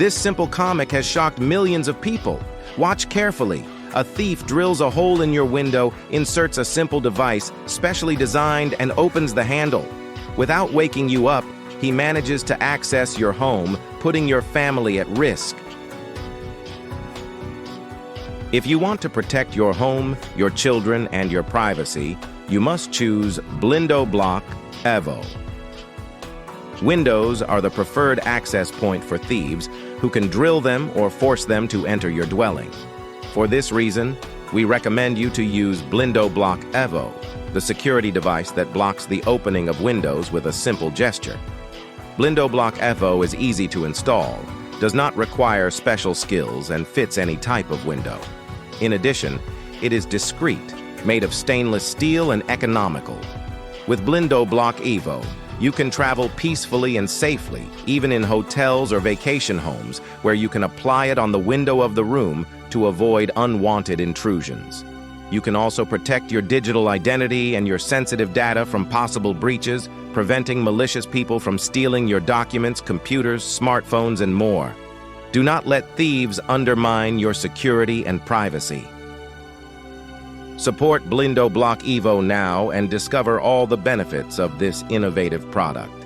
This simple comic has shocked millions of people. Watch carefully. A thief drills a hole in your window, inserts a simple device, specially designed, and opens the handle. Without waking you up, he manages to access your home, putting your family at risk. If you want to protect your home, your children, and your privacy, you must choose BlindoBlock Evo. Windows are the preferred access point for thieves who can drill them or force them to enter your dwelling. For this reason, we recommend you to use BlindoBlock Evo, the security device that blocks the opening of windows with a simple gesture. BlindoBlock Evo is easy to install, does not require special skills, and fits any type of window. In addition, it is discreet, made of stainless steel and economical. With BlindoBlock Evo, you can travel peacefully and safely, even in hotels or vacation homes, where you can apply it on the window of the room to avoid unwanted intrusions. You can also protect your digital identity and your sensitive data from possible breaches, preventing malicious people from stealing your documents, computers, smartphones, and more. Do not let thieves undermine your security and privacy. Support BlindoBlock Evo now and discover all the benefits of this innovative product.